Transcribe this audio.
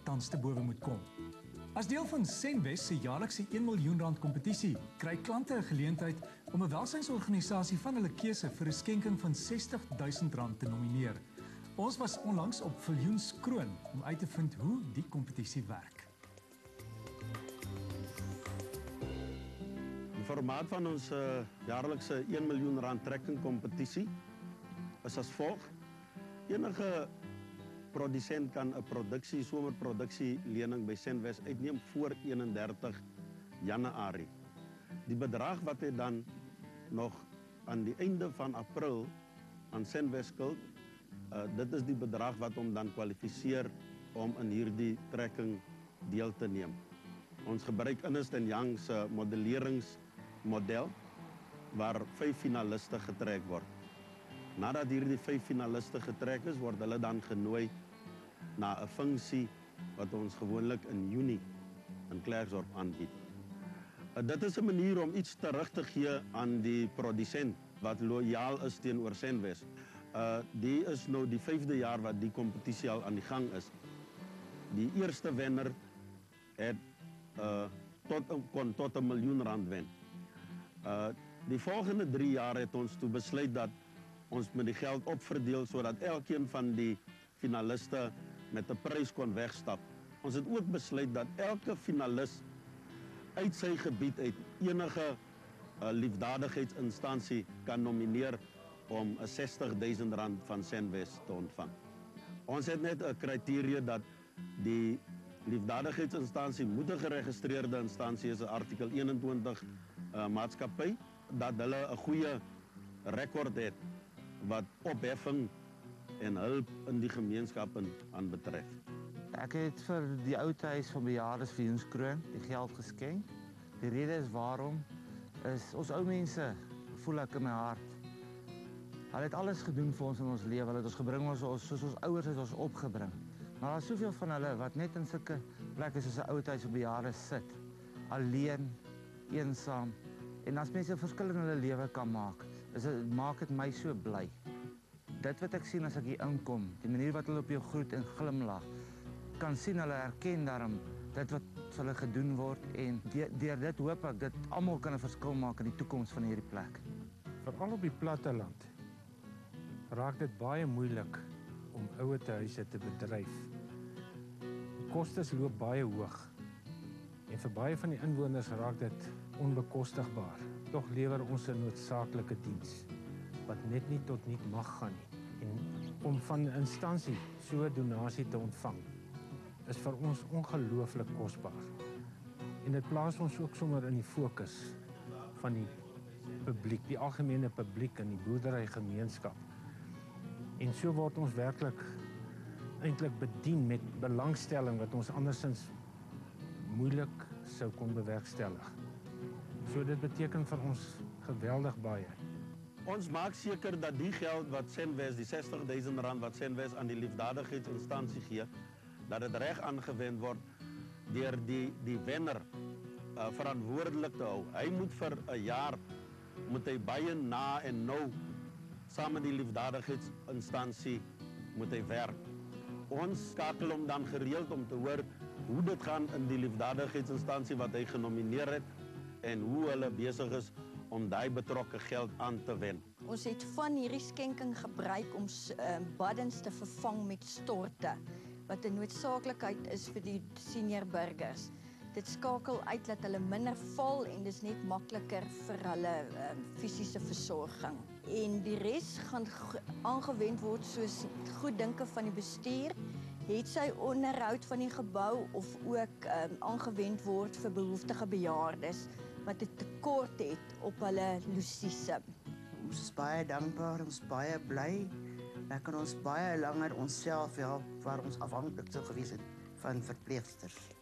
tans te bowe moet kom. As deel van Senwes se jaarlikse R1 miljoen kompetisie, kry klante 'n geleentheid om 'n welsynsorganisasie van hulle keuse vir 'n skenking van R60.000 te nomineer. Ons was onlangs op Viljoenskroon om uit te vind hoe die kompetisie werk. Die formaat van ons jaarlikse R1 miljoen trekkingkompetisie is as volg. Enige produsent kan 'n somerproduksie lening by Senwes uitneem voor 31 Januarie. Die bedrag wat hy dan nog aan die einde van April aan Senwes skuld, dit is die bedrag wat hom dan kwalifiseer om in hierdie trekking deel te neem. Ons gebruik Ernst & Young se modelleringsmodel waar 5 finaliste getrek word. Nadat hierdie 5 finaliste getrek is, word hulle dan genooi na 'n funksie wat ons gewoonlik in Junie in Klerksdorp aanbied. Dit is 'n manier om iets terug te gee aan die produsent wat loyaal is teenoor Senwes. Die is nou die 5de jaar wat die kompetisie al aan die gang is. Die eerste wenner het kon tot R1 miljoen wen. Die volgende 3 jaar het ons toe besluit dat ons met die geld opverdeel sodat elkeen van die finaliste met 'n prys kon wegstap. Ons het ook besluit dat elke finalis uit sy gebied uit enige liefdadigheidsinstansie kan nomineer om R60.000 van Senwes te ontvang. Ons het net 'n kriteria dat die liefdadigheidsinstansie moet 'n geregistreerde instansie is, 'n artikel 21 maatskappy, dat hulle 'n goeie rekord het wat opheffing en hulp in die gemeenskap aanbetref. Ek het vir die Oudhuis van Bejaardes Viljoenskroon die geld geskenk. Die rede is waarom is ons ou mense, voel ek in my hart. Hulle het alles gedoen vir ons in ons lewe. Hulle het ons gebring soos ons ouers het ons opgebring. Maar daar is soveel van hulle wat net in sulke plekke soos 'n Oudhuis van Bejaardes sit, alleen, eensaam. En as mense 'n verskil in hulle lewe kan maak, maak dit my so bly. Dit wat ek sien as ek hier inkom, die manier wat hulle op jou groet en glimlag, kan sien hulle herken daarom dit wat vir hulle gedoen word en deur dit hoop ek dat almal kan 'n verskil maak in die toekoms van hierdie plek. Veral op die platteland raak dit baie moeilik om ouertehuise te bedryf. Kostes loop baie hoog en vir baie van die inwoners raak dit onbekostigbaar. Tog lewer ons 'n noodsaaklike diens wat net nie tot niet mag gaan nie. En om van 'n instansie so 'n donasie te ontvang is vir ons ongelooflik kosbaar. En dit plaas ons ook sommer in die fokus van die publiek, die algemene publiek in die boerderygemeenskap. En so word ons werklik eintlik bedien met belangstelling wat ons andersins moeilik sou kon bewerkstellig. So dit beteken vir ons geweldig baie. Ons maak seker dat die geld wat Senwes, die R60.000 wat Senwes aan die liefdadigheidsinstansie gee, dat dit reg aangewend word deur die wenner verantwoordelik te hou. Hy moet vir 'n jaar moet hy baie na en nou saam met die liefdadigheidsinstansie moet hy werk. Ons skakel hom dan gereeld om te hoor hoe dit gaan in die liefdadigheidsinstansie wat hy genomineer het en hoe hulle besig is om daai betrokke geld aan te wend. Ons het van hierdie skenking gebruik om baddens te vervang met storte, wat 'n noodsaaklikheid is vir die senior burgers. Dit skakel uit dat hulle minder val en dis net makliker vir hulle fisiese versorging. En die res gaan aangewend word soos goeddinke van die bestuur, het sy onderhoud van die gebou of ook aangewend word vir behoeftige bejaardes wat 'n tekort het op hulle losiese. Ons is baie dankbaar, ons is baie bly. Dan kan ons baie langer onsself help waar ons afhanklik sou gewees het van verpleegsters.